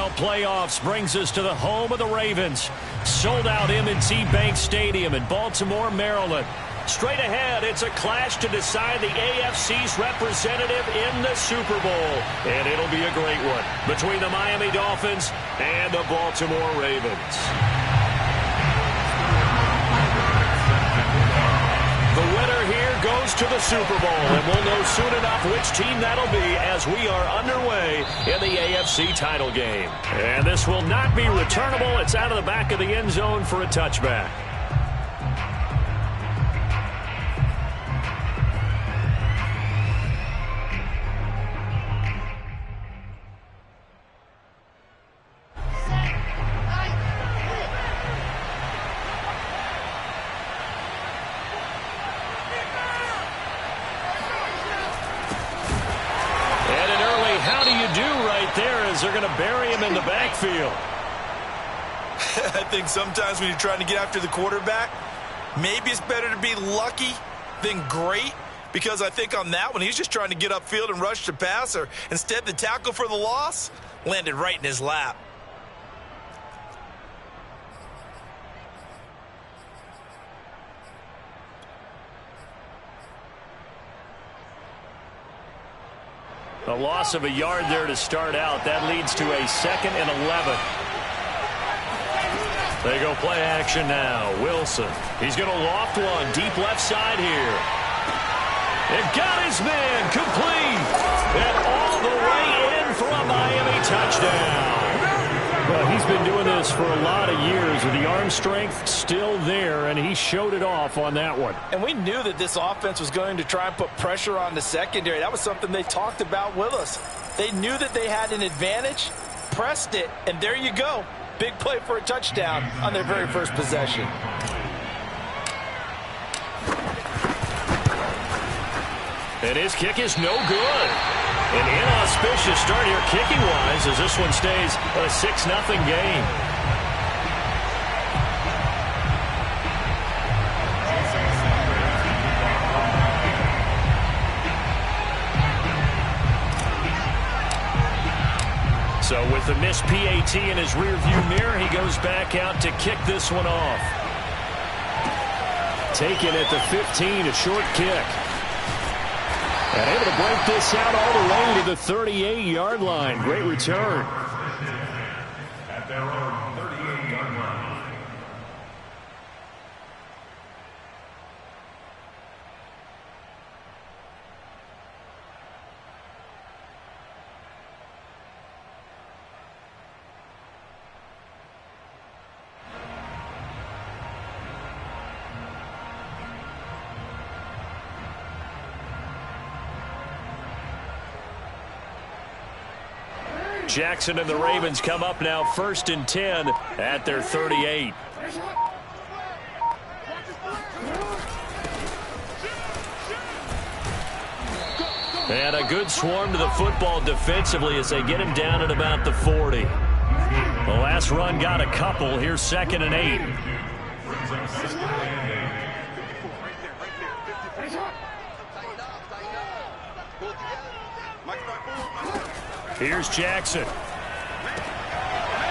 NFL playoffs brings us to the home of the Ravens. Sold out M&T Bank Stadium in Baltimore, Maryland. Straight ahead, it's a clash to decide the AFC's representative in the Super Bowl. And it'll be a great one between the Miami Dolphins and the Baltimore Ravens. The winner here goes to the Super Bowl, and we'll know soon enough which team that'll be as we are underway in the AFC title game. And this will not be returnable. It's out of the back of the end zone for a touchback. They're going to bury him in the backfield. I think sometimes when you're trying to get after the quarterback, maybe it's better to be lucky than great, because I think on that one, he's just trying to get upfield and rush the passer. Instead, the tackle for the loss landed right in his lap. A loss of a yard there to start out. That leads to a 2nd and 11. They go play action now. Wilson. He's going to loft one deep left side here. It got his man complete. And all the way in for a Miami touchdown. Well, he's been doing this for a lot of years with the arm strength still there, and he showed it off on that one. And we knew that this offense was going to try and put pressure on the secondary. That was something they talked about with us. They knew that they had an advantage, pressed it, and there you go. Big play for a touchdown on their very first possession. And his kick is no good. An inauspicious start here kicking-wise as this one stays a 6-0 game. So with the missed PAT in his rearview mirror, he goes back out to kick this one off. Taken at the 15, a short kick. And able to break this out all the way to the 38-yard line. Great return. At their own 38-yard line. Jackson and the Ravens come up now 1st and 10 at their 38. And a good swarm to the football defensively as they get him down at about the 40. The last run got a couple. Here's 2nd and 8. Here's Jackson.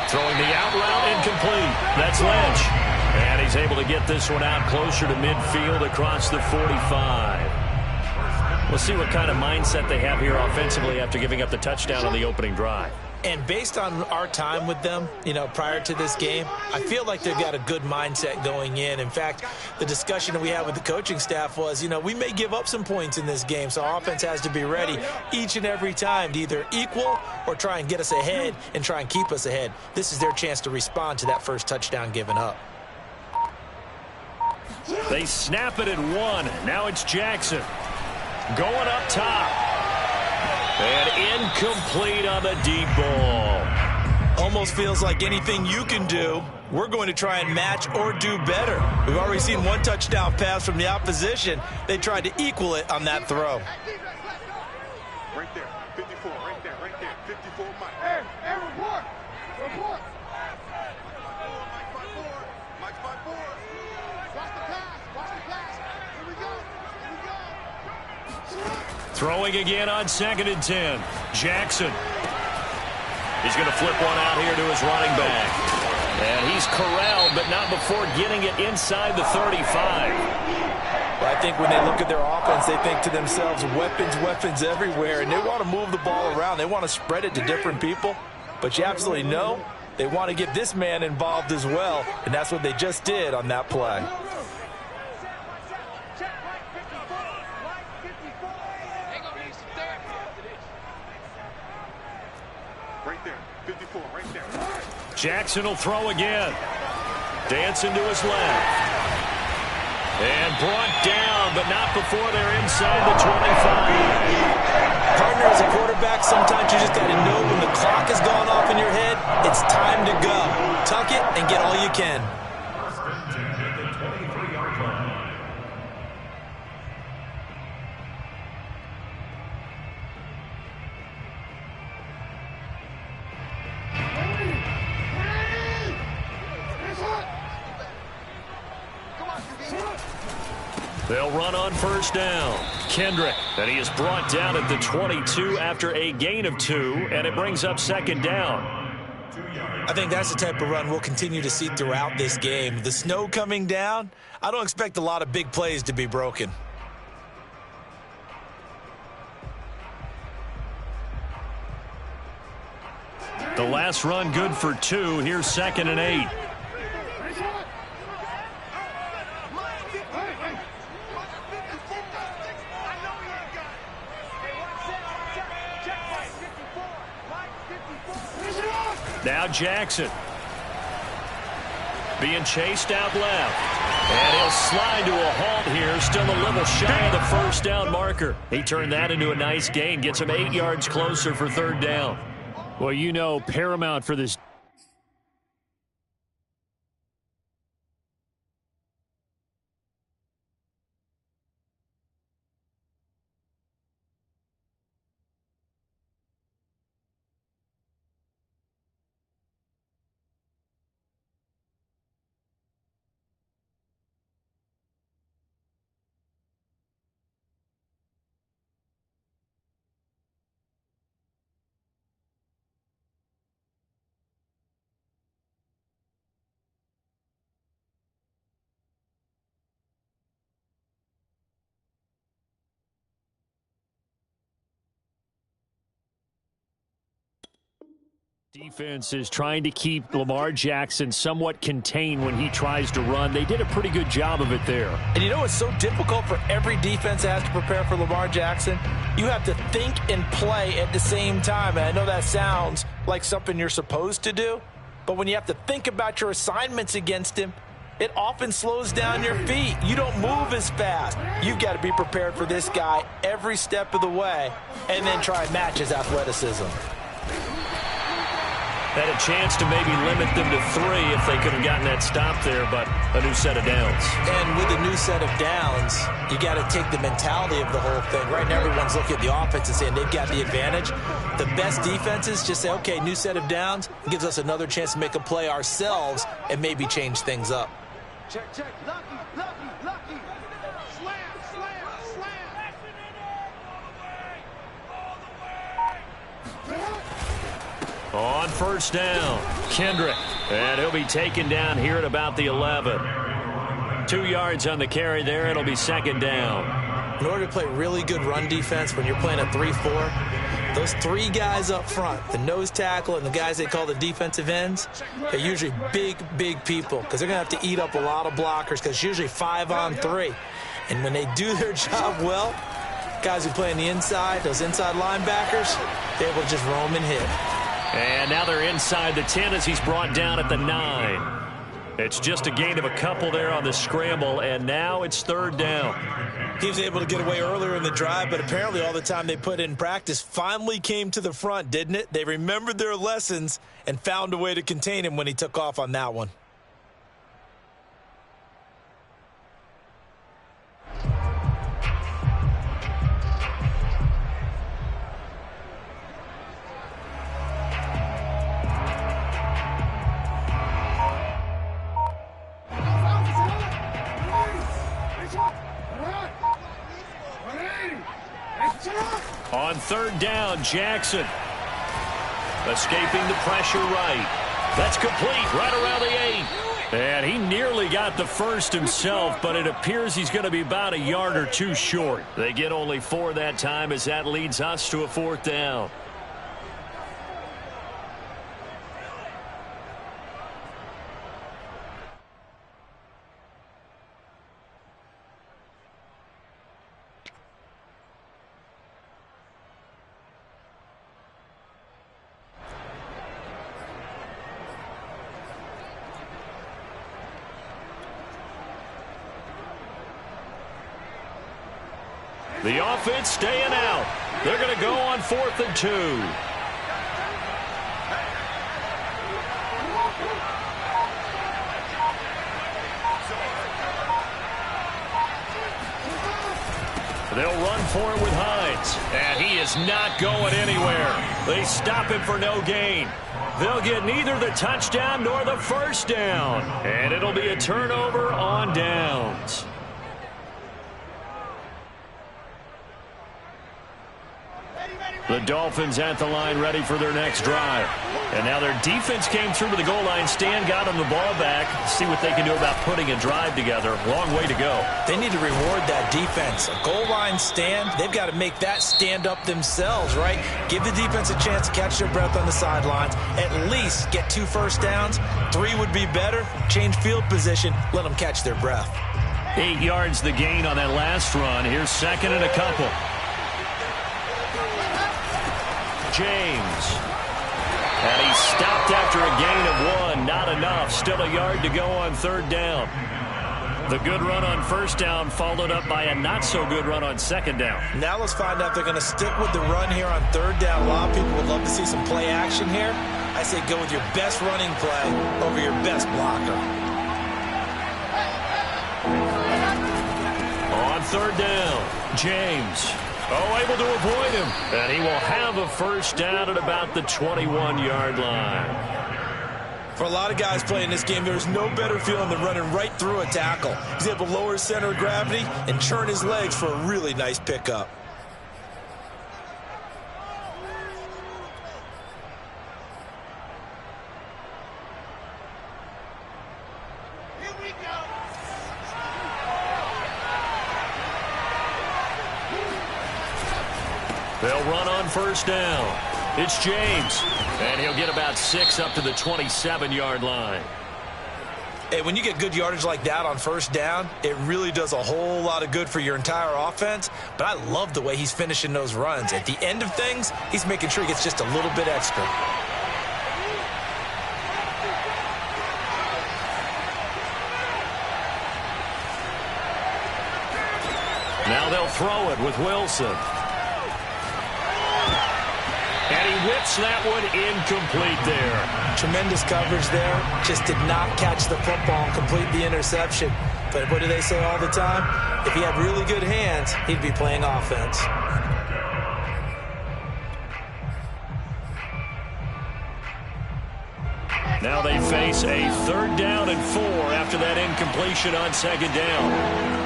Throwing the out route incomplete. That's Lynch. And he's able to get this one out closer to midfield across the 45. We'll see what kind of mindset they have here offensively after giving up the touchdown on the opening drive. And based on our time with them, prior to this game, I feel like they've got a good mindset going in. In fact, the discussion that we had with the coaching staff was, we may give up some points in this game, so our offense has to be ready each and every time to either equal or try and get us ahead and try and keep us ahead. This is their chance to respond to that first touchdown given up. They snap it at 1. Now it's Jackson. Going up top. And incomplete on the deep ball. Almost feels like anything you can do, we're going to try and match or do better. We've already seen one touchdown pass from the opposition. They tried to equal it on that throw. Right there, 54, right there, 54, Mike. Hey, report! Report! Mike's by 4. Watch the pass, Here we go. Throwing again on 2nd and 10. Jackson. He's going to flip one out here to his running back. And he's corralled, but not before getting it inside the 35. Well, I think when they look at their offense, they think to themselves, weapons, weapons everywhere, and they want to move the ball around. They want to spread it to different people. But you absolutely know they want to get this man involved as well, and that's what they just did on that play. Right there, 54, right there. Jackson will throw again. Dancing to his left. And brought down, but not before they're inside the 25. Partner, as a quarterback, sometimes you just got to know when the clock has gone off in your head, it's time to go. Tuck it and get all you can. They'll run on first down. Kendrick, and he is brought down at the 22 after a gain of 2, and it brings up second down. I think that's the type of run we'll continue to see throughout this game. The snow coming down, I don't expect a lot of big plays to be broken. The last run good for 2. Here's 2nd and 8. Now Jackson being chased out left. And he'll slide to a halt here, still a little shy of the first down marker. He turned that into a nice gain, gets him 8 yards closer for third down. Well, you know, paramount for this. Defense is trying to keep Lamar Jackson somewhat contained when he tries to run. They did a pretty good job of it there. And you know it's so difficult for every defense that has to prepare for Lamar Jackson? You have to think and play at the same time. And I know that sounds like something you're supposed to do, but when you have to think about your assignments against him, it often slows down your feet. You don't move as fast. You've got to be prepared for this guy every step of the way and then try and match his athleticism. Had a chance to maybe limit them to 3 if they could have gotten that stop there, but a new set of downs. And with a new set of downs, you got to take the mentality of the whole thing. Right now, everyone's looking at the offense and saying they've got the advantage. The best defenses just say, okay, new set of downs. It gives us another chance to make a play ourselves and maybe change things up. Check, check. Lucky. Slam. On first down, Kendrick. And he'll be taken down here at about the 11. 2 yards on the carry there. It'll be second down. In order to play really good run defense when you're playing a 3-4, those 3 guys up front, the nose tackle and the guys they call the defensive ends, they're usually big people because they're going to have to eat up a lot of blockers because it's usually 5 on 3. And when they do their job well, guys who play on the inside, those inside linebackers, they're able to just roam and hit. And now they're inside the 10 as he's brought down at the 9. It's just a gain of a couple there on the scramble, and now it's third down. He was able to get away earlier in the drive, but apparently all the time they put in practice finally came to the front, didn't it? They remembered their lessons and found a way to contain him when he took off on that one. On third down, Jackson. Escaping the pressure right. That's complete right around the 8. And he nearly got the first himself, but it appears he's going to be about a yard or two short. They get only 4 that time as that leads us to a 4th down. The offense staying out. They're going to go on 4th and 2. They'll run for it with Hines. And he is not going anywhere. They stop him for no gain. They'll get neither the touchdown nor the first down. And it'll be a turnover on downs. The Dolphins at the line ready for their next drive. And now their defense came through with the goal line stand, got them the ball back. See what they can do about putting a drive together. Long way to go. They need to reward that defense. A goal line stand, they've got to make that stand up themselves, right? Give the defense a chance to catch their breath on the sidelines. At least get 2 first downs. 3 would be better. Change field position. Let them catch their breath. 8 yards the gain on that last run. Here's 2nd and a couple. James. And he stopped after a gain of 1. Not enough. Still a yard to go on 3rd down. The good run on 1st down followed up by a not-so-good run on 2nd down. Now let's find out if they're going to stick with the run here on 3rd down. A lot of people would love to see some play action here. I say go with your best running play over your best blocker. On 3rd down, James. Able to avoid him. And he will have a first down at about the 21-yard line. For a lot of guys playing this game, there's no better feeling than running right through a tackle. He's able to lower his center of gravity and churn his legs for a really nice pickup. They'll run on 1st down. It's James. And he'll get about 6 up to the 27-yard line. Hey, when you get good yardage like that on 1st down, it really does a whole lot of good for your entire offense. But I love the way he's finishing those runs. At the end of things, he's making sure he gets just a little bit extra. Now they'll throw it with Wilson. And he whips that one incomplete there. Tremendous coverage there. Just did not catch the football and complete the interception. But what do they say all the time? If he had really good hands, he'd be playing offense. Now they face a 3rd down and 4 after that incompletion on 2nd down.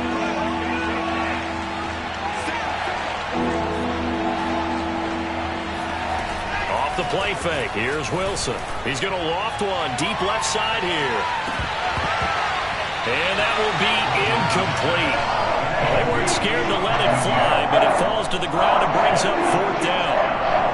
The play fake. Here's Wilson. He's going to loft one deep left side here. And that will be incomplete. They weren't scared to let it fly, but it falls to the ground and brings up 4th down.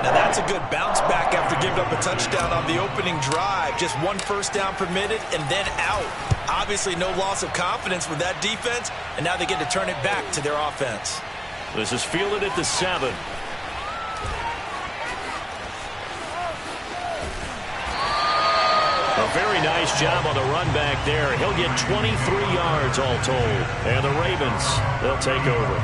Now that's a good bounce back after giving up a touchdown on the opening drive. Just 1 first down permitted and then out. Obviously no loss of confidence with that defense, and now they get to turn it back to their offense. This is fielded at the 7. A very nice job on the run back there. He'll get 23 yards all told. And the Ravens, they'll take over.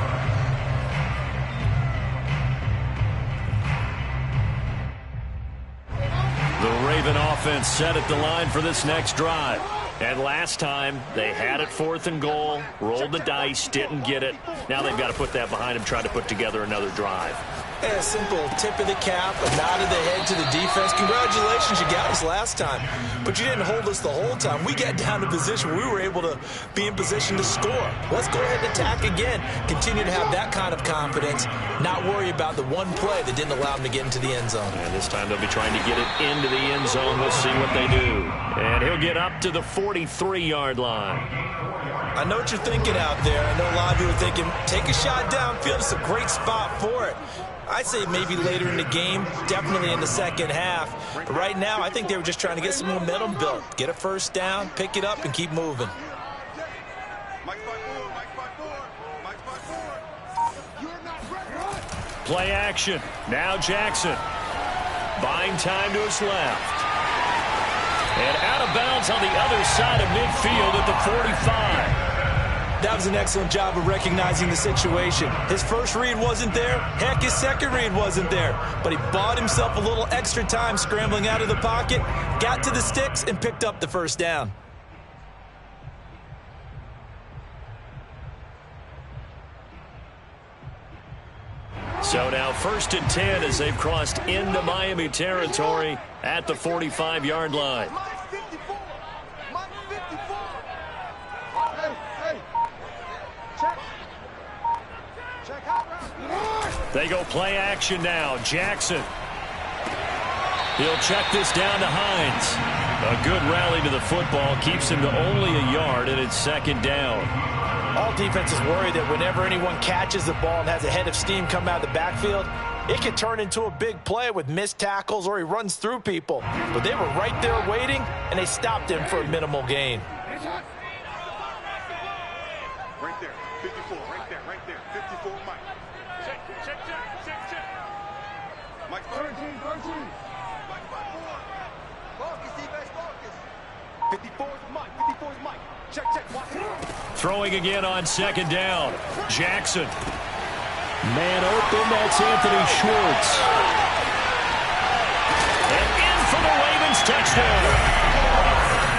The Raven offense set at the line for this next drive. And last time, they had it 4th and goal, rolled the dice, didn't get it. Now they've got to put that behind them, try to put together another drive. A simple tip of the cap, a nod of the head to the defense. Congratulations, you got us last time. But you didn't hold us the whole time. We got down to position where we were able to be in position to score. Let's go ahead and attack again. Continue to have that kind of confidence, not worry about the one play that didn't allow them to get into the end zone. And this time they'll be trying to get it into the end zone. We'll see what they do. And he'll get up to the 43-yard line. I know what you're thinking out there. I know a lot of you are thinking, take a shot downfield. It's a great spot for it. I'd say maybe later in the game, definitely in the second half. But right now, I think they were just trying to get some momentum built. Get a first down, pick it up, and keep moving. Play action. Now Jackson. Buying time to his left. And out of bounds on the other side of midfield at the 45. That was an excellent job of recognizing the situation. His first read wasn't there. Heck, his second read wasn't there. But he bought himself a little extra time scrambling out of the pocket, got to the sticks, and picked up the first down. So now 1st and 10 as they've crossed into Miami territory at the 45-yard line. They go play action now. Jackson. He'll check this down to Hines. A good rally to the football keeps him to only a yard, and it's 2nd down. All defenses worry that whenever anyone catches the ball and has a head of steam come out of the backfield, it can turn into a big play with missed tackles or he runs through people. But they were right there waiting, and they stopped him for a minimal gain. Right there, 54, right there, 54, Mike. Check. Mike, 13. Mike, 5-4. Focus, defense, focus. 54 is Mike. Check, watch it. Throwing again on 2nd down. Jackson. Man open, that's Anthony Schwartz. And in for the Ravens touchdown.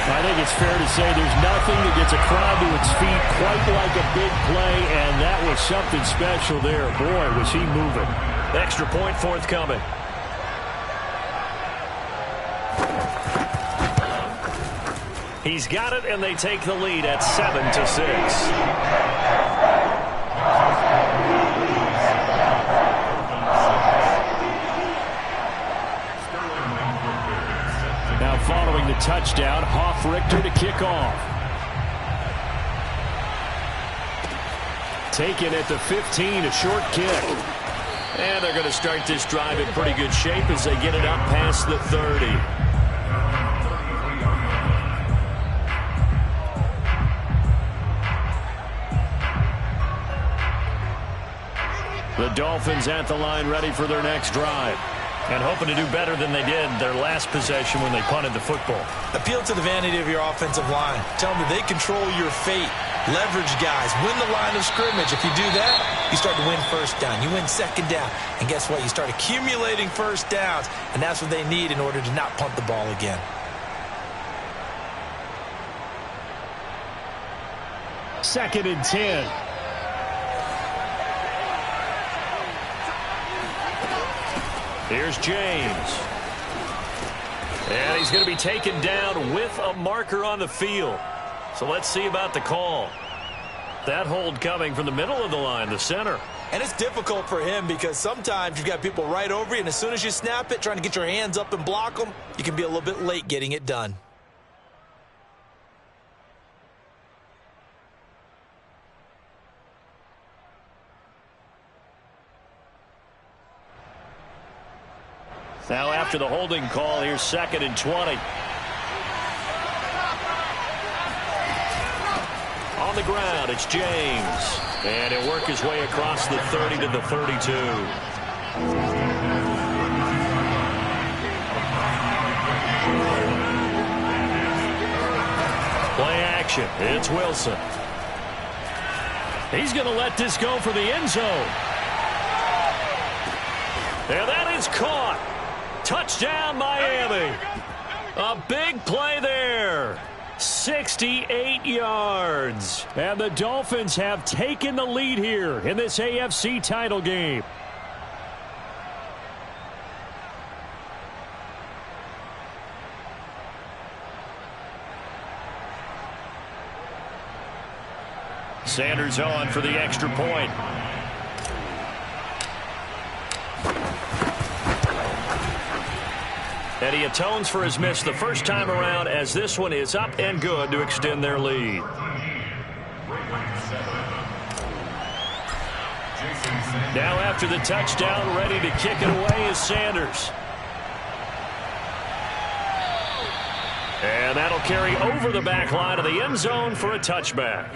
I think it's fair to say there's nothing that gets a crowd to its feet quite like a big play, and that was something special there. Boy, was he moving. Extra point forthcoming. He's got it, and they take the lead at 7-6. Now following the touchdown, Hoff-Richter to kick off. Taken at the 15, a short kick. And they're going to start this drive in pretty good shape as they get it up past the 30. The Dolphins at the line ready for their next drive. And hoping to do better than they did their last possession when they punted the football. Appeal to the vanity of your offensive line. Tell them that they control your fate. Leverage guys. Win the line of scrimmage. If you do that, you start to win first down. You win 2nd down. And guess what? You start accumulating first downs. And that's what they need in order to not punt the ball again. Second and 10. Here's James. And he's going to be taken down with a marker on the field. So let's see about the call. That hold coming from the middle of the line, the center. And it's difficult for him because sometimes you've got people right over you, and as soon as you snap it, trying to get your hands up and block them, you can be a little bit late getting it done. Now after the holding call, here's 2nd and 20. On the ground, it's James. And he'll work his way across the 30 to the 32. Play action. It's Wilson. He's going to let this go for the end zone. And that is caught. Touchdown, Miami. A big play there. 68 yards. And the Dolphins have taken the lead here in this AFC title game. Sanders on for the extra point. And he atones for his miss the first time around, as this one is up and good to extend their lead. Now after the touchdown, ready to kick it away is Sanders. And that'll carry over the back line of the end zone for a touchback.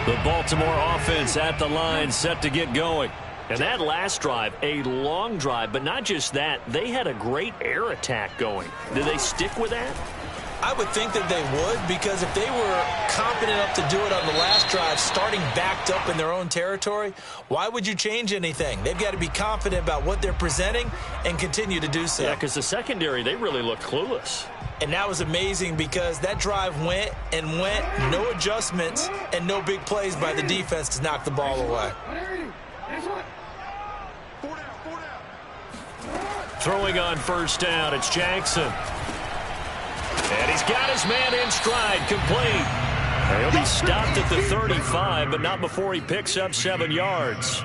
The Baltimore offense at the line, set to get going. And that last drive, a long drive, but not just that, they had a great air attack going. Did they stick with that? I would think that they would, because if they were confident enough to do it on the last drive, starting backed up in their own territory, why would you change anything? They've got to be confident about what they're presenting and continue to do so. Yeah, because the secondary, they really looked clueless. And that was amazing because that drive went and went, no adjustments and no big plays by the defense to knock the ball away. Throwing on first down, it's Jackson. And he's got his man in stride, complete. He'll be stopped at the 35, but not before he picks up 7 yards.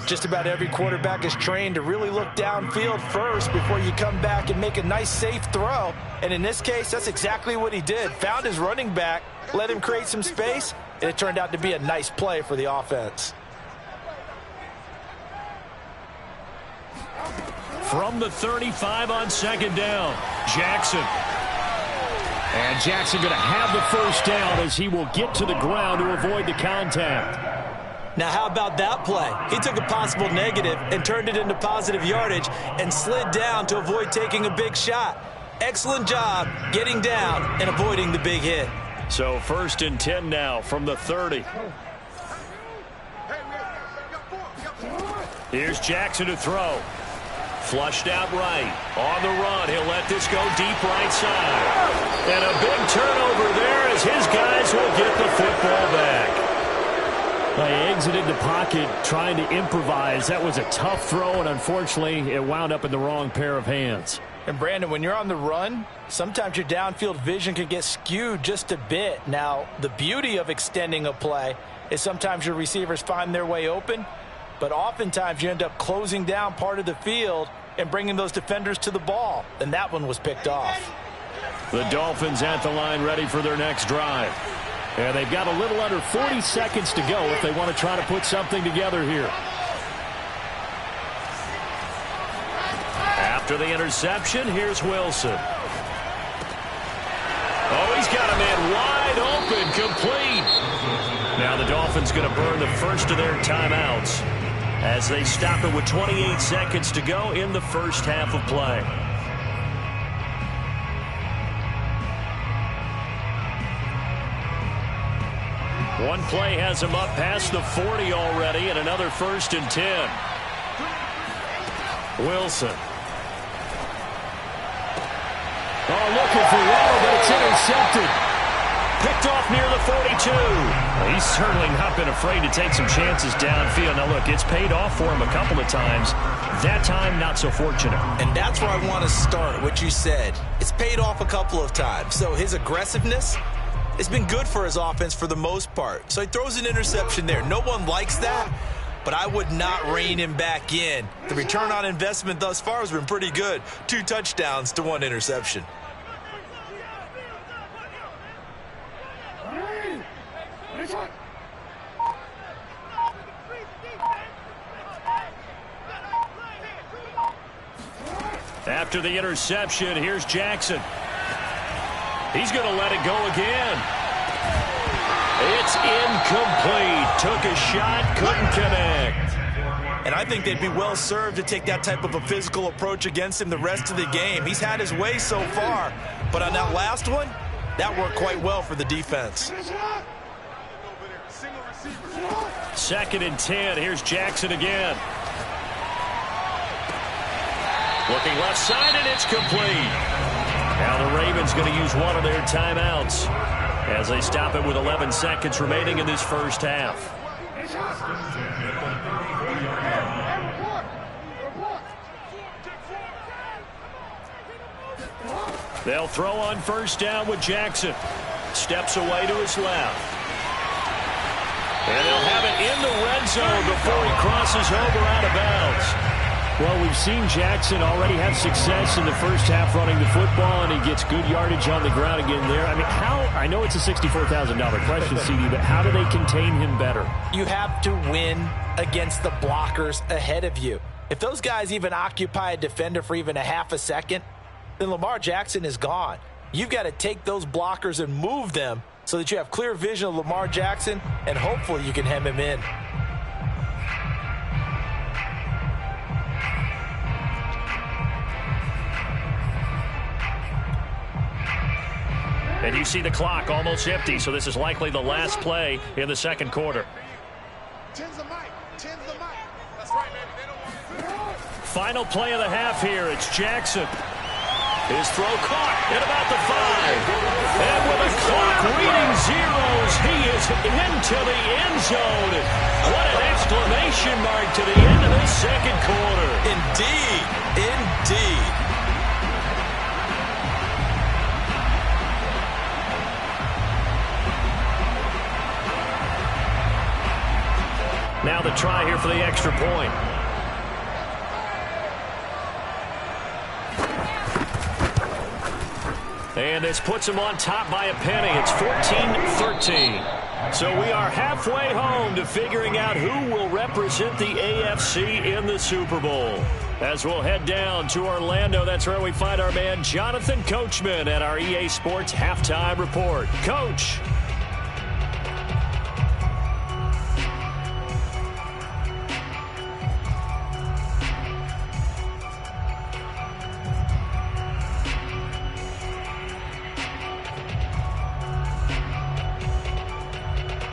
Just about every quarterback is trained to really look downfield first before you come back and make a nice, safe throw. And in this case, that's exactly what he did. Found his running back, let him create some space, and it turned out to be a nice play for the offense. From the 35 on second down, Jackson. And Jackson going to have the first down as he will get to the ground to avoid the contact. Now, how about that play? He took a possible negative and turned it into positive yardage and slid down to avoid taking a big shot. Excellent job getting down and avoiding the big hit. So 1st and 10 now from the 30. Here's Jackson to throw. Flushed out right. On the run, he'll let this go deep right side. And a big turnover there as his guys will get the football back. He exited the pocket trying to improvise. That was a tough throw, and unfortunately, it wound up in the wrong pair of hands. And, Brandon, when you're on the run, sometimes your downfield vision can get skewed just a bit. Now, the beauty of extending a play is sometimes your receivers find their way open, but oftentimes you end up closing down part of the field and bringing those defenders to the ball. And that one was picked off. The Dolphins at the line ready for their next drive. And they've got a little under 40 seconds to go if they want to try to put something together here. After the interception, here's Wilson. Oh, he's got a man wide open, complete. Now the Dolphins going to burn the first of their timeouts as they stop it with 28 seconds to go in the first half of play. One play has him up past the 40 already, and another 1st and 10. Wilson. Oh, looking for Waddle, but it's intercepted. Picked off near the 42. Well, he's certainly not been afraid to take some chances downfield. Now, look, it's paid off for him a couple of times. That time, not so fortunate. And that's where I want to start, what you said. It's paid off a couple of times. So his aggressiveness, it's been good for his offense for the most part. So he throws an interception there. No one likes that, but I would not rein him back in. The return on investment thus far has been pretty good. 2 touchdowns to 1 interception. After the interception, here's Jackson. He's going to let it go again. It's incomplete. Took a shot, couldn't connect. And And I think they'd be well served to take that type of a physical approach against him the rest of the game. He's had his way so far, but on that last one, that worked quite well for the defense. 2nd and 10. Here's Jackson again. Looking left side, and it's complete. Now the Ravens going to use one of their timeouts as they stop it with 11 seconds remaining in this first half. They'll throw on 1st down with Jackson. Steps away to his left. And they'll have it in the red zone before he crosses over out of bounds. Well, we've seen Jackson already have success in the first half running the football, and he gets good yardage on the ground again there. I mean, I know it's a $64,000 question, CD, but how do they contain him better? You have to win against the blockers ahead of you. If those guys even occupy a defender for even a half a second, then Lamar Jackson is gone. You've got to take those blockers and move them so that you have clear vision of Lamar Jackson, and hopefully you can hem him in. And you see the clock almost empty, so this is likely the last play in the second quarter. Final play of the half here. It's Jackson. His throw caught at about the 5. And with the clock reading zeros, he is into the end zone. What an exclamation mark to the end of this second quarter. Indeed. Indeed. Now the try here for the extra point. And this puts him on top by a penny. It's 14-13. So we are halfway home to figuring out who will represent the AFC in the Super Bowl. As we'll head down to Orlando, that's where we find our man Jonathan Coachman at our EA Sports Halftime Report. Coach.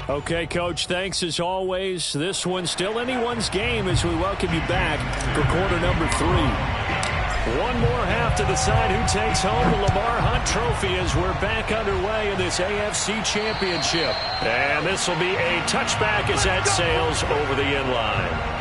Okay, Coach, thanks as always. This one's still anyone's game as we welcome you back for quarter number 3. One more half to decide who takes home the Lamar Hunt Trophy as we're back underway in this AFC Championship. And this will be a touchback as that sails over the end line.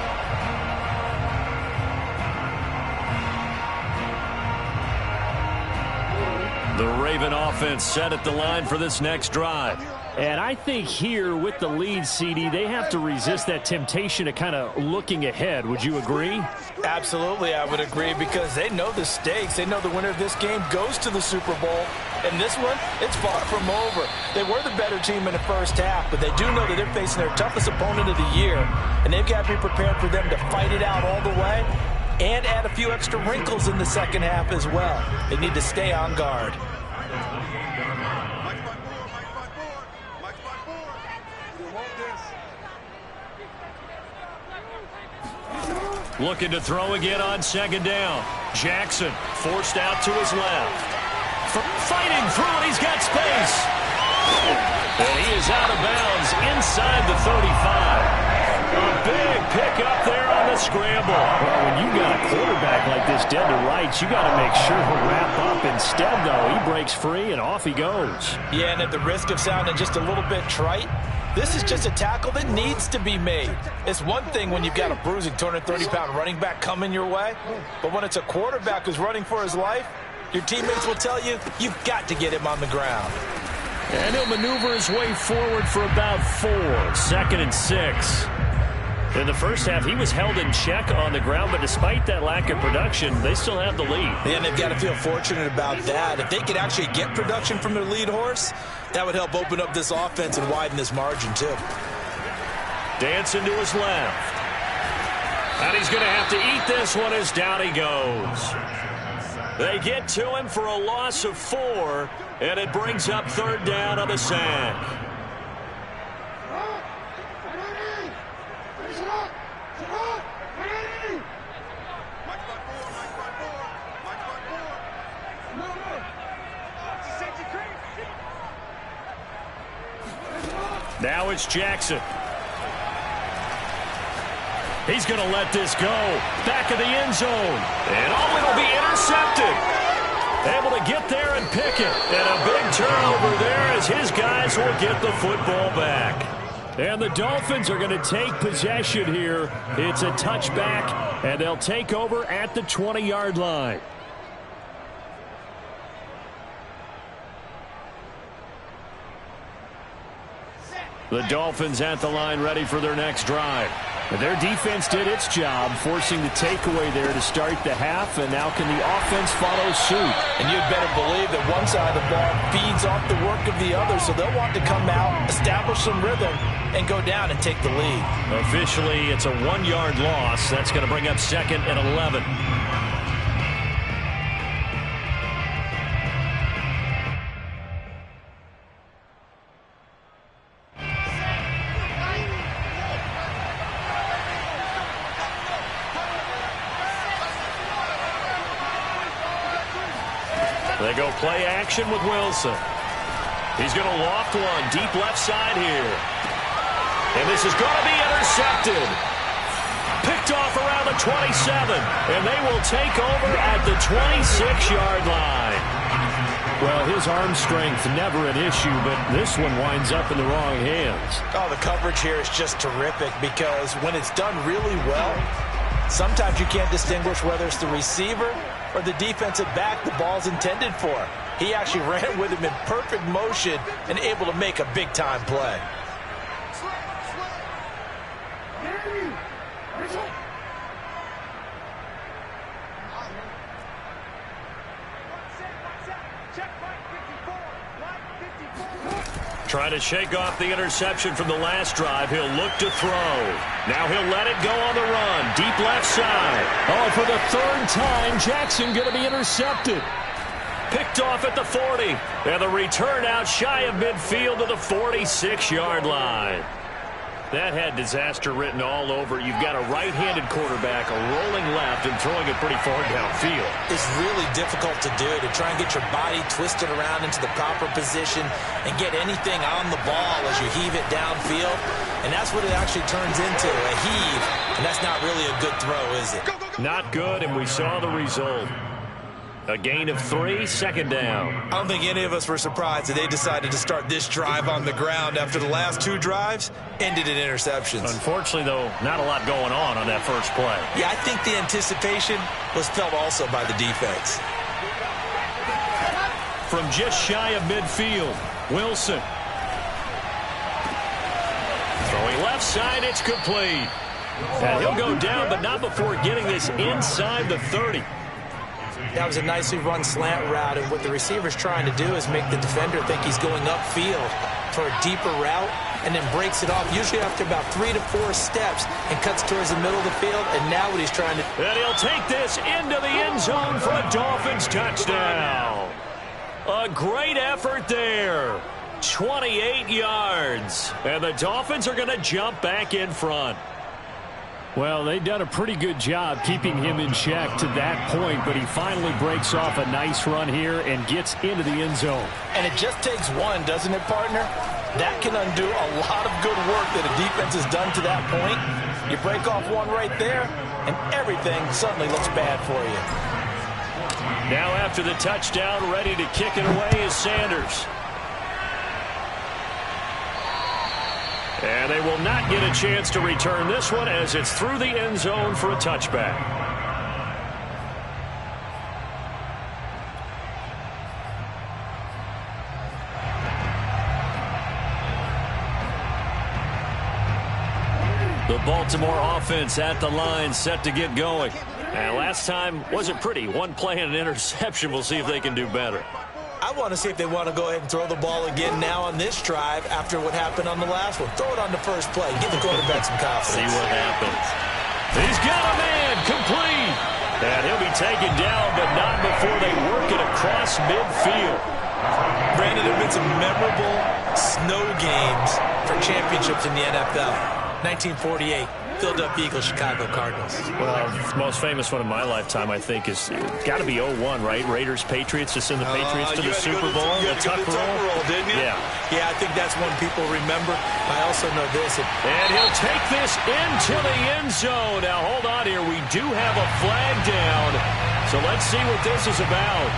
The Raven offense set at the line for this next drive. And I think here with the lead, CD, they have to resist that temptation of kind of looking ahead. Would you agree? Absolutely, I would agree, because they know the stakes. They know the winner of this game goes to the Super Bowl. And this one, it's far from over. They were the better team in the first half, but they do know that they're facing their toughest opponent of the year. And they've got to be prepared for them to fight it out all the way and add a few extra wrinkles in the second half as well. They need to stay on guard. Looking to throw again on 2nd down. Jackson forced out to his left. Fighting through it, he's got space. And he is out of bounds inside the 35. A big pick up there on the scramble. Well, when you got a quarterback like this dead to rights, you got to make sure to wrap up. Instead, though, he breaks free and off he goes. Yeah, and at the risk of sounding just a little bit trite, this is just a tackle that needs to be made. It's one thing when you've got a bruising 230-pound running back coming your way, but when it's a quarterback who's running for his life, your teammates will tell you, you've got to get him on the ground. And he'll maneuver his way forward for about 4. 2nd and 6. In the first half, he was held in check on the ground, but despite that lack of production, they still have the lead. And they've got to feel fortunate about that. If they could actually get production from their lead horse, that would help open up this offense and widen this margin, too. Dancing to his left. And he's going to have to eat this one as down he goes. They get to him for a loss of 4, and it brings up 3rd down on the sack. Now it's Jackson. He's going to let this go. Back of the end zone. And it'll be intercepted. Able to get there and pick it. And a big turnover there as his guys will get the football back. And the Dolphins are going to take possession here. It's a touchback, and they'll take over at the 20-yard line. The Dolphins at the line ready for their next drive. Their defense did its job, forcing the takeaway there to start the half, and now can the offense follow suit? And you'd better believe that one side of the ball feeds off the work of the other, so they'll want to come out, establish some rhythm, and go down and take the lead. Officially, it's a 1-yard loss. That's going to bring up 2nd and 11. They go play action with Wilson. He's going to loft one deep left side here. And this is going to be intercepted. Picked off around the 27. And they will take over at the 26-yard line. Well, his arm strength never an issue, but this one winds up in the wrong hands. Oh, the coverage here is just terrific because when it's done really well, sometimes you can't distinguish whether it's the receiver or the defensive back the ball's intended for. He actually ran with him in perfect motion and able to make a big-time play. Trying to shake off the interception from the last drive. He'll look to throw. Now he'll let it go on the run. Deep left side. Oh, for the 3rd time, Jackson going to be intercepted. Picked off at the 40. And the return out shy of midfield to the 46-yard line. That had disaster written all over. You've got a right-handed quarterback, a rolling left, and throwing it pretty far downfield. It's really difficult to do, to try and get your body twisted around into the proper position and get anything on the ball as you heave it downfield. And that's what it actually turns into, a heave. And that's not really a good throw, is it? Not good, and we saw the result. A gain of 3, 2nd down. I don't think any of us were surprised that they decided to start this drive on the ground after the last 2 drives ended in interceptions. Unfortunately, though, not a lot going on that first play. Yeah, I think the anticipation was felt also by the defense. From just shy of midfield, Wilson. Throwing left side, it's complete. And he'll go down, but not before getting this inside the 30. That was a nicely run slant route, and what the receiver's trying to do is make the defender think he's going upfield for a deeper route and then breaks it off, usually after about 3 to 4 steps, and cuts towards the middle of the field, and now what he's trying to... And he'll take this into the end zone for a Dolphins touchdown. A great effort there. 28 yards. And the Dolphins are going to jump back in front. Well, they've done a pretty good job keeping him in check to that point, but he finally breaks off a nice run here and gets into the end zone. And it just takes one, doesn't it, partner? That can undo a lot of good work that a defense has done to that point. You break off one right there, and everything suddenly looks bad for you. Now after the touchdown, ready to kick it away is Sanders. And they will not get a chance to return this one as it's through the end zone for a touchback. The Baltimore offense at the line, set to get going. And last time wasn't pretty. One play and an interception. We'll see if they can do better. I want to see if they want to go ahead and throw the ball again now on this drive after what happened on the last one. Throw it on the first play. Give the quarterback some confidence. See what happens. He's got a man complete. And he'll be taken down, but not before they work it across midfield. Brandon, there have been some memorable snow games for championships in the NFL. 1948, Philadelphia Eagles, Chicago Cardinals. Well, the most famous one in my lifetime, I think, is got to be 0-1, right? Raiders, Patriots, to send the Patriots to the Super Bowl. You had to go to the tuck roll, didn't you? Yeah, I think that's one people remember. I also know this. And he'll take this into the end zone. Now, hold on here. We do have a flag down. So let's see what this is about.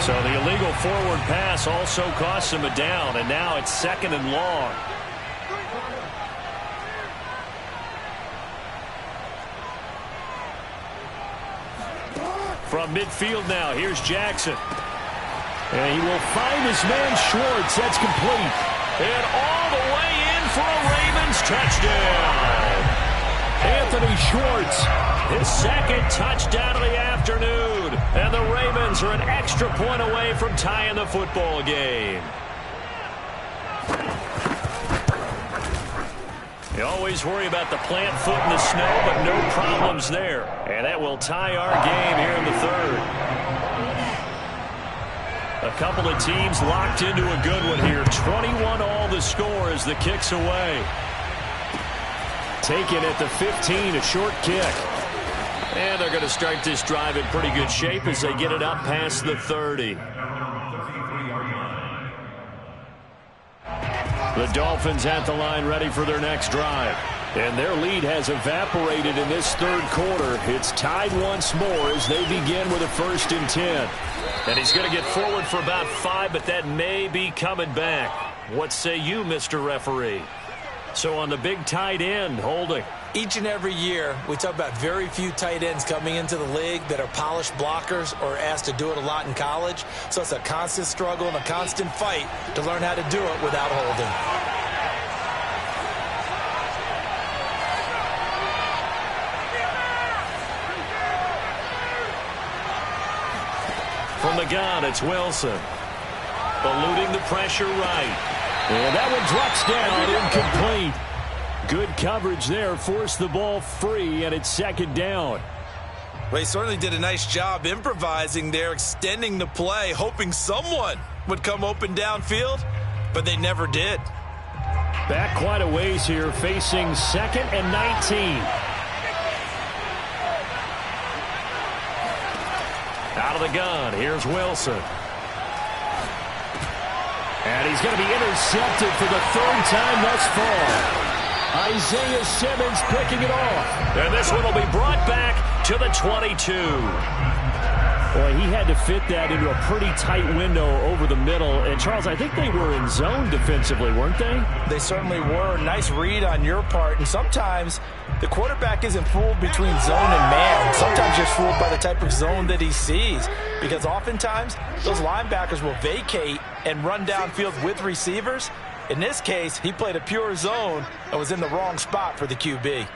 So the illegal forward pass also costs him a down, and now it's 2nd and long. From midfield now, here's Jackson. And he will find his man Schwartz. That's complete. And all the way in for a Ravens touchdown. Anthony Schwartz, his 2nd touchdown of the afternoon. And the Ravens are an extra point away from tying the football game. You always worry about the plant foot in the snow, but no problems there. And that will tie our game here in the 3rd. A couple of teams locked into a good one here. 21-all the score as the kick's away. Taken at the 15, a short kick. And they're going to start this drive in pretty good shape as they get it up past the 30. The Dolphins at the line ready for their next drive. And their lead has evaporated in this 3rd quarter. It's tied once more as they begin with a 1st and 10. And he's going to get forward for about 5, but that may be coming back. What say you, Mr. Referee? So on the big tight end, holding. Each and every year, we talk about very few tight ends coming into the league that are polished blockers or asked to do it a lot in college. So it's a constant struggle and a constant fight to learn how to do it without holding. From the gun, it's Wilson. Eluding the pressure right. And that one drops down, incomplete. Good coverage there, forced the ball free, and it's 2nd down. Well, he certainly did a nice job improvising there, extending the play, hoping someone would come open downfield, but they never did. Back quite a ways here, facing 2nd and 19. Out of the gun, here's Wilson. And he's going to be intercepted for the 3rd time thus far. Isaiah Simmons picking it off. And this one will be brought back to the 22. Boy, he had to fit that into a pretty tight window over the middle. And, Charles, I think they were in zone defensively, weren't they? They certainly were. Nice read on your part. And sometimes the quarterback isn't fooled between zone and man. Sometimes just fooled by the type of zone that he sees. Because oftentimes, those linebackers will vacate and run downfield with receivers. In this case, he played a pure zone and was in the wrong spot for the QB.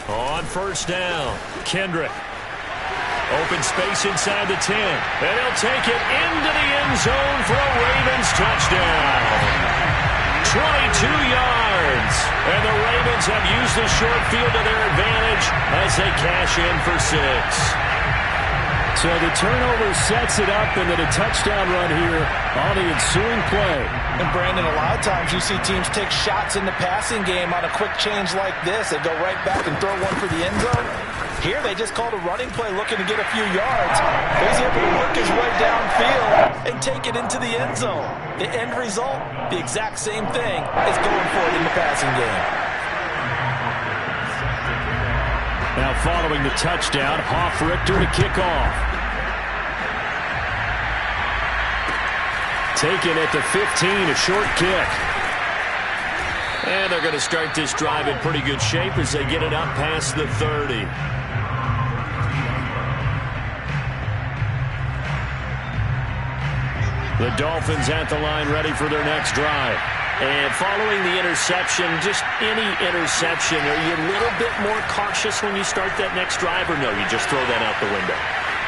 On 1st down, Kendrick. Open space inside the 10. And he'll take it into the end zone for a Ravens touchdown. 22 yards. And the Ravens have used the short field to their advantage as they cash in for 6. So the turnover sets it up, and then a touchdown run here on the ensuing play. And, Brandon, a lot of times you see teams take shots in the passing game on a quick change like this. They go right back and throw one for the end zone. Here they just called a running play looking to get a few yards. He's able to work his way downfield and take it into the end zone. The end result, the exact same thing as going for it in the passing game. Now following the touchdown, Hoff-Richter to kick off. Taken at the 15, a short kick. And they're going to start this drive in pretty good shape as they get it up past the 30. The Dolphins at the line ready for their next drive. And following the interception, just any interception, are you a little bit more cautious when you start that next drive, or no, you just throw that out the window?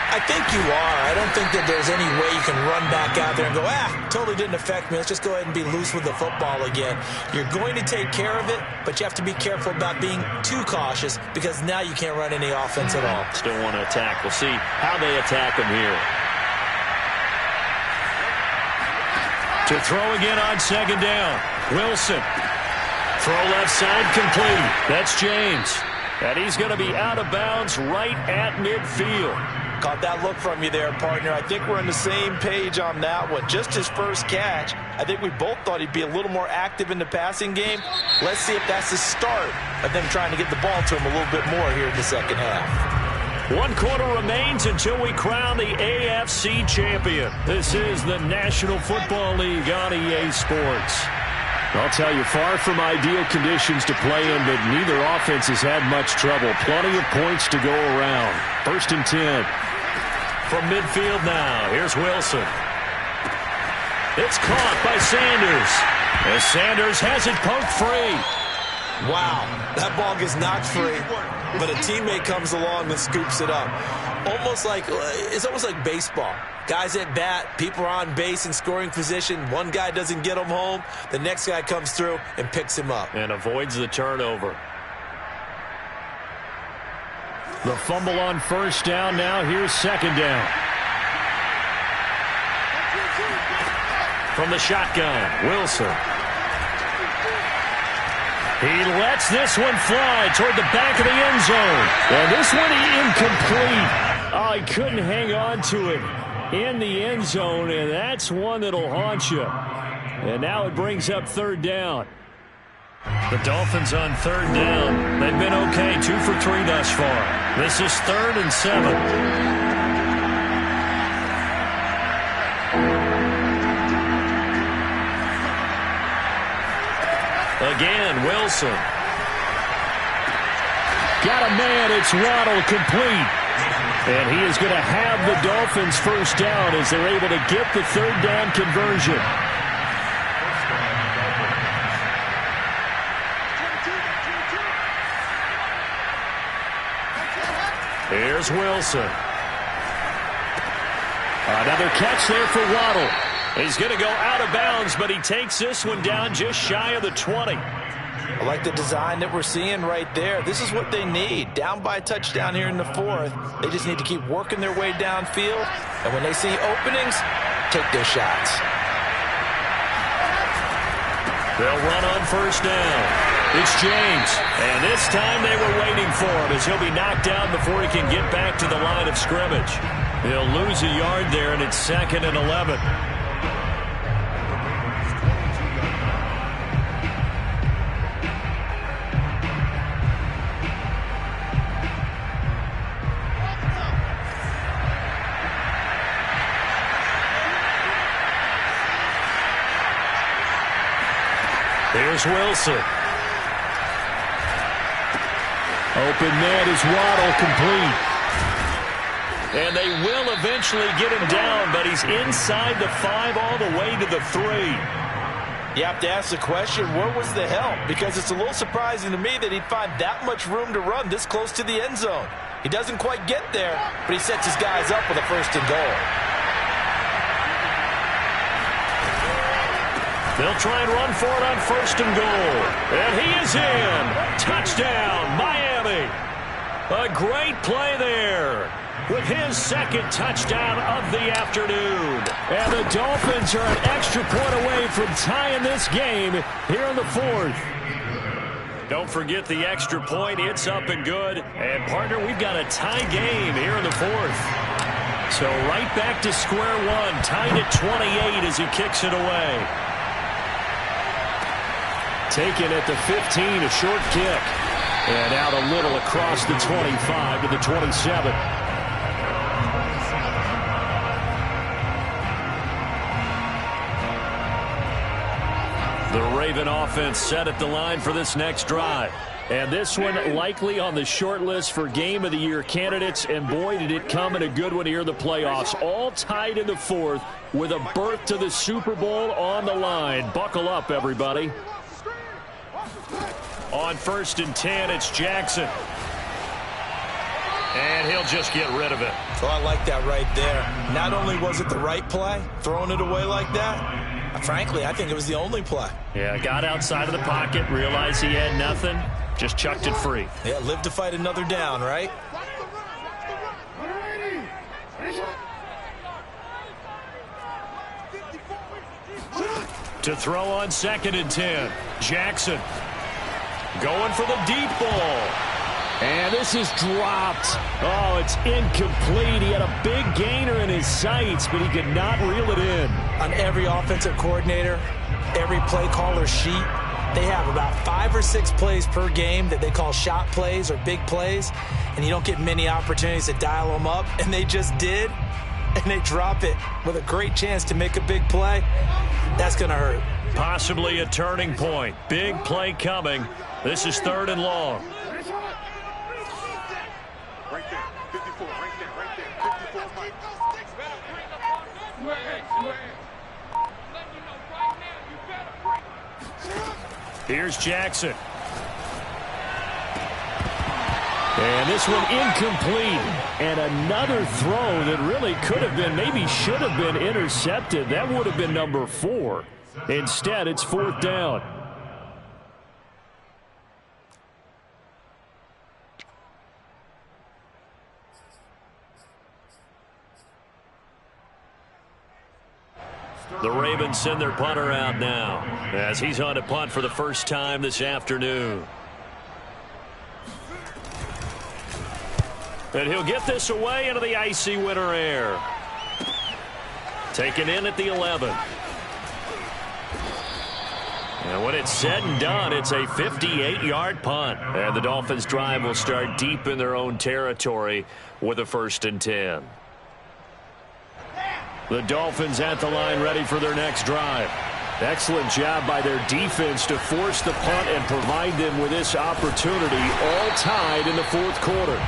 I think you are. I don't think that there's any way you can run back out there and go, totally didn't affect me. Let's just go ahead and be loose with the football again. You're going to take care of it, but you have to be careful about being too cautious because now you can't run any offense at all. Still want to attack. We'll see how they attack them here. To throw again on second down. Wilson. Throw left side complete. That's James. And he's going to be out of bounds right at midfield. Caught that look from you there, partner. I think we're on the same page on that one. Just his first catch. I think we both thought he'd be a little more active in the passing game. Let's see if that's the start of them trying to get the ball to him a little bit more here in the second half. 1 quarter remains until we crown the AFC champion. This is the National Football League on EA Sports. I'll tell you, far from ideal conditions to play in, but neither offense has had much trouble. Plenty of points to go around. 1st and 10. From midfield now, here's Wilson. It's caught by Sanders. As Sanders has it poked free. Wow, that ball gets knocked free, but a teammate comes along and scoops it up. It's almost like baseball. Guys at bat, people are on base in scoring position. One guy doesn't get him home. The next guy comes through and picks him up. And avoids the turnover. The fumble on 1st down. Now here's 2nd down. From the shotgun, Wilson. He lets this one fly toward the back of the end zone. And this one incomplete. Oh, he couldn't hang on to it in the end zone, and that's one that'll haunt you. And now it brings up 3rd down. The Dolphins on 3rd down. They've been okay, 2 for 3 thus far. This is 3rd and 7. Again, Wilson. Got a man. It's Waddle, complete. And he is going to have the Dolphins 1st down as they're able to get the 3rd down conversion. Here's Wilson. Another catch there for Waddle. He's going to go out of bounds, but he takes this one down just shy of the 20. I like the design that we're seeing right there. This is what they need. Down by a touchdown here in the 4th. They just need to keep working their way downfield. And when they see openings, take their shots. They'll run on 1st down. It's James. And this time they were waiting for him as he'll be knocked down before he can get back to the line of scrimmage. He'll lose a yard there, and it's 2nd and 11. Here's Wilson. Open man is Waddle, complete. And they will eventually get him down, but he's inside the 5 all the way to the 3. You have to ask the question, where was the help? Because it's a little surprising to me that he'd find that much room to run this close to the end zone. He doesn't quite get there, but he sets his guys up with a 1st and goal. They'll try and run for it on 1st and goal. And he is in. Touchdown, Miami. A great play there with his 2nd touchdown of the afternoon. And the Dolphins are an extra point away from tying this game here in the 4th. Don't forget the extra point. It's up and good. And, partner, we've got a tie game here in the 4th. So right back to square one. Tied at 28 as he kicks it away. Taken at the 15, a short kick. And out a little across the 25 to the 27. The Raven offense set at the line for this next drive. And this one likely on the short list for Game of the Year candidates. And boy, did it come in a good one here in the playoffs. All tied in the 4th with a berth to the Super Bowl on the line. Buckle up, everybody. On 1st and 10, it's Jackson. And he'll just get rid of it. So I like that right there. Not only was it the right play, throwing it away like that, frankly, I think it was the only play. Yeah, got outside of the pocket, realized he had nothing, just chucked it free. Yeah, live to fight another down, right? To throw on 2nd and 10. Jackson going for the deep ball. And this is dropped. Oh, it's incomplete. He had a big gainer in his sights, but he could not reel it in. On every offensive coordinator, every play caller sheet, they have about 5 or 6 plays per game that they call shot plays or big plays, and you don't get many opportunities to dial them up, and they just did, and they drop it with a great chance to make a big play. That's going to hurt. Possibly a turning point. Big play coming. This is 3rd and long. Right there. 54. Right there. Right there. 54, Mike. Here's Jackson. And this one incomplete. And another throw that really could have been, maybe should have been intercepted. That would have been number 4. Instead, it's 4th down. The Ravens send their punter out now as he's on to punt for the first time this afternoon. And he'll get this away into the icy winter air. Taken in at the 11. And when it's said and done, it's a 58-yard punt. And the Dolphins' drive will start deep in their own territory with a 1st and 10. The Dolphins at the line ready for their next drive. Excellent job by their defense to force the punt and provide them with this opportunity, all tied in the 4th quarter.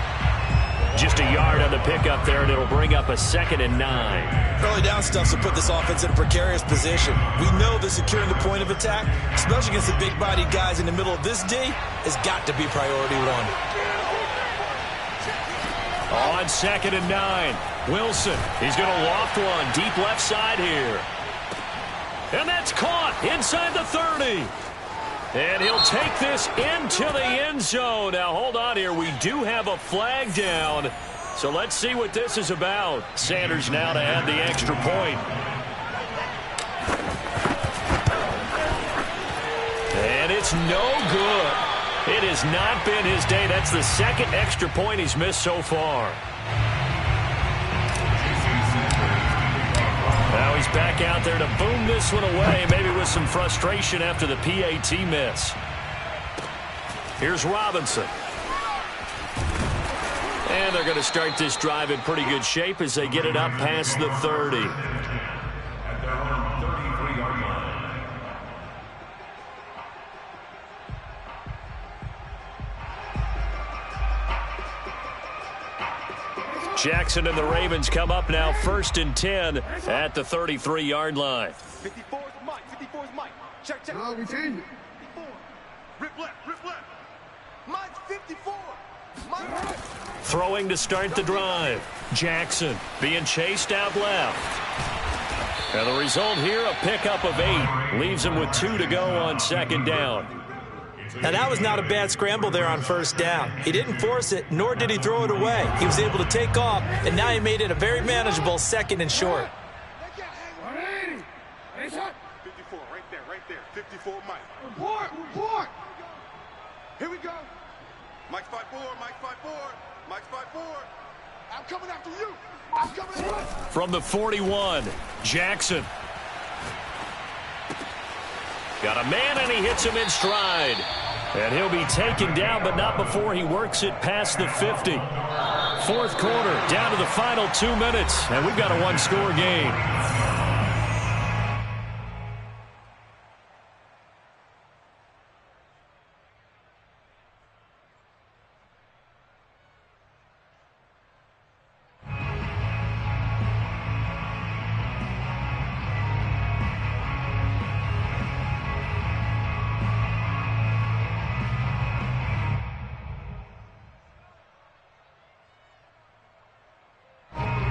Just a yard on the pickup there, and it'll bring up a 2nd and 9. Early down stuff will put this offense in a precarious position. We know that securing the point of attack, especially against the big-bodied guys in the middle of this D, has got to be priority 1. On 2nd and 9, Wilson. He's going to loft one deep left side here. And that's caught inside the 30. And he'll take this into the end zone. Now, hold on here. We do have a flag down. So let's see what this is about. Sanders now to add the extra point. And it's no good. It has not been his day. That's the 2nd extra point he's missed so far. Now he's back out there to boom this one away, maybe with some frustration after the PAT miss. Here's Robinson. And they're going to start this drive in pretty good shape as they get it up past the 30. Jackson and the Ravens come up now 1st and 10 at the 33-yard line. 54 is Mike. 54 is Mike. Check, check. No, we changed it. 54. Rip left. Rip left. Mike's 54. Mike. Throwing to start the drive. Jackson being chased out left. And the result here, a pickup of 8. Leaves him with 2 to go on 2nd down. Now, that was not a bad scramble there on 1st down. He didn't force it, nor did he throw it away. He was able to take off, and now he made it a very manageable 2nd and short. 54, right there. 54, Mike. Report. Here we go. Mike's 5-4, Mike's 5-4, Mike's 5-4. I'm coming after you. I'm coming after you. From the 41, Jackson. Got a man, and he hits him in stride. And he'll be taken down, but not before he works it past the 50. 4th quarter, down to the final 2 minutes, and we've got a 1-score game.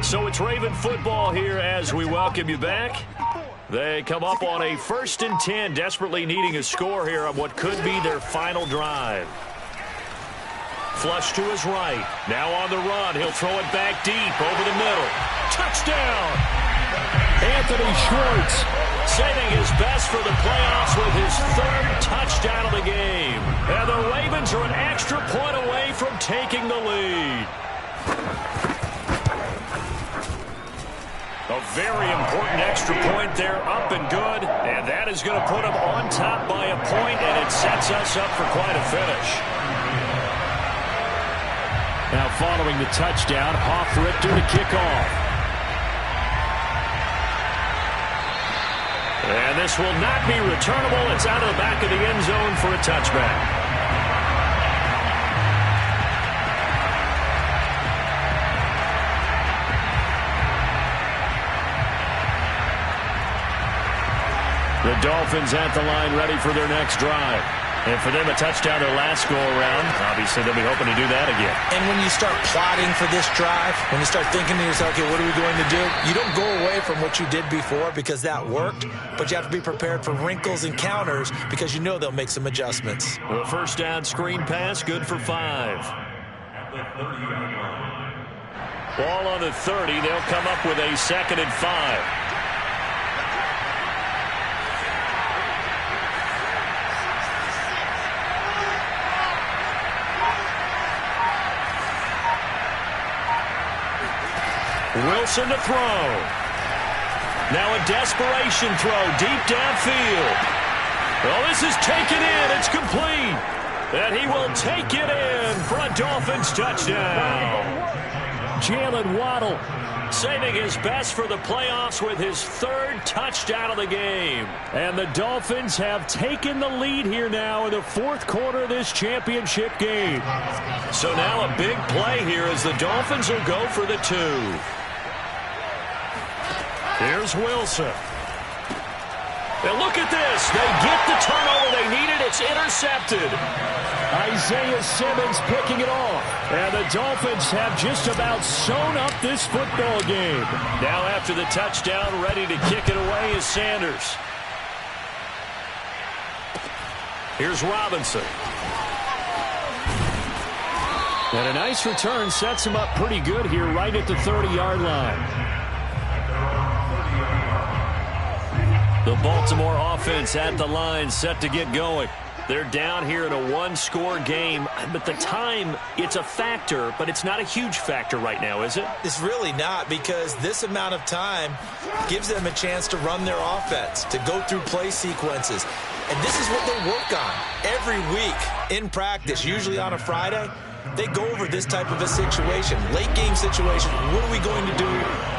So it's Raven football here as we welcome you back. They come up on a 1st and 10, desperately needing a score here on what could be their final drive. Flush to his right. Now on the run. He'll throw it back deep over the middle. Touchdown! Anthony Schwartz saving his best for the playoffs with his 3rd touchdown of the game. And the Ravens are an extra point away from taking the lead. A very important extra point there, up and good. And that is going to put them on top by a point, and it sets us up for quite a finish. Now following the touchdown, Hoff-Richter to kick off. And this will not be returnable. It's out of the back of the end zone for a touchback. The Dolphins at the line ready for their next drive. And for them, a touchdown their last go-around. Obviously, they'll be hoping to do that again. And when you start plotting for this drive, when you start thinking to yourself, okay, what are we going to do? You don't go away from what you did before because that worked, but you have to be prepared for wrinkles and counters because you know they'll make some adjustments. The first down screen pass, good for 5. Ball on the 30. They'll come up with a 2nd and 5. Wilson to throw. Now a desperation throw deep downfield. Well, this is taken in. It's complete. And he will take it in for a Dolphins touchdown. Jalen Waddle saving his best for the playoffs with his 3rd touchdown of the game. And the Dolphins have taken the lead here now in the 4th quarter of this championship game. So now a big play here as the Dolphins will go for the 2. Here's Wilson. And look at this. They get the turnover they needed. It's intercepted. Isaiah Simmons picking it off. And the Dolphins have just about sewn up this football game. Now after the touchdown, ready to kick it away is Sanders. Here's Robinson. And a nice return sets him up pretty good here right at the 30-yard line. The Baltimore offense at the line, set to get going. They're down here in a 1-score game, but the time, it's a factor, but it's not a huge factor right now, is it? It's really not, because this amount of time gives them a chance to run their offense, to go through play sequences. And this is what they work on every week in practice, usually on a Friday. They go over this type of a situation, late game situation. What are we going to do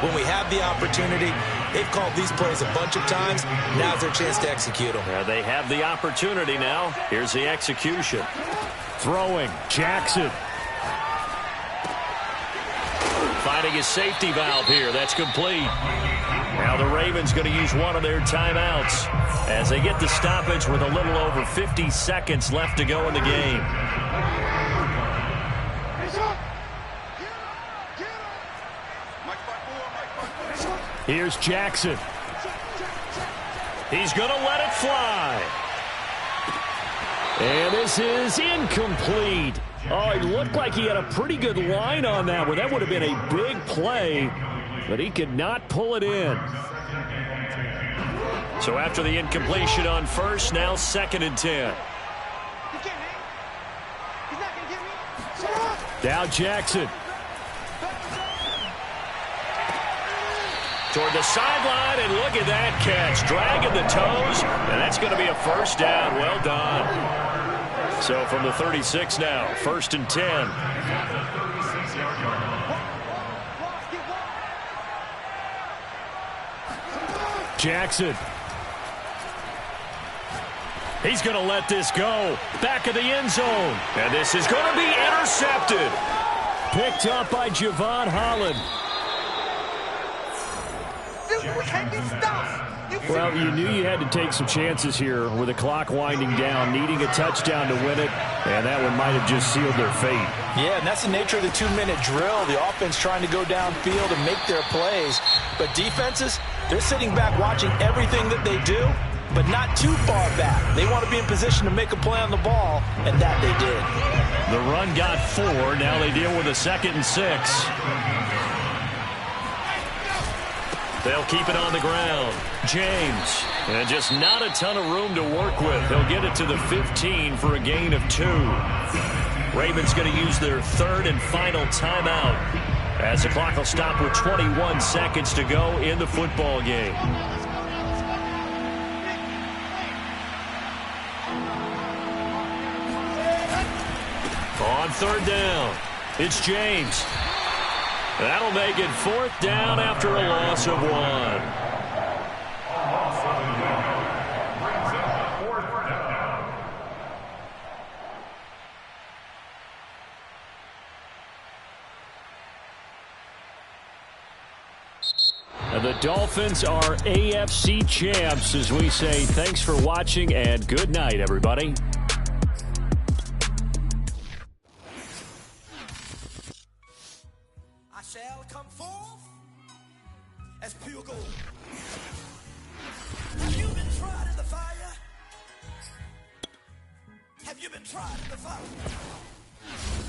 when we have the opportunity? They've called these plays a bunch of times. Now's their chance to execute them. Yeah, they have the opportunity now. Here's the execution. Throwing, Jackson. Finding his safety valve here. That's complete. Now the Ravens going to use one of their timeouts as they get the stoppage with a little over 50 seconds left to go in the game. Here's Jackson. He's going to let it fly. And this is incomplete. Oh, it looked like he had a pretty good line on that one. That would have been a big play, but he could not pull it in. So after the incompletion on first, now 2nd and 10. Now Jackson. Toward the sideline, and look at that catch. Dragging the toes, and that's going to be a first down. Well done. So from the 36 now, 1st and 10. Jackson. He's going to let this go. Back of the end zone. And this is going to be intercepted. Picked up by Javon Holland. We can't be stopped. Well, you knew you had to take some chances here with the clock winding down, needing a touchdown to win it, and that one might have just sealed their fate. Yeah, and that's the nature of the 2-minute drill. The offense trying to go downfield and make their plays. But defenses, they're sitting back watching everything that they do, but not too far back. They want to be in position to make a play on the ball, and that they did. The run got 4. Now they deal with a 2nd and 6. They'll keep it on the ground. James, and just not a ton of room to work with. He'll get it to the 15 for a gain of 2. Ravens going to use their 3rd and final timeout as the clock will stop with 21 seconds to go in the football game. On 3rd down, it's James. That'll make it 4th down after a loss of 1. And the Dolphins are AFC champs as we say thanks for watching and good night, everybody. I shall come forth as pure gold. Have you been tried in the fire? Have you been tried in the fire?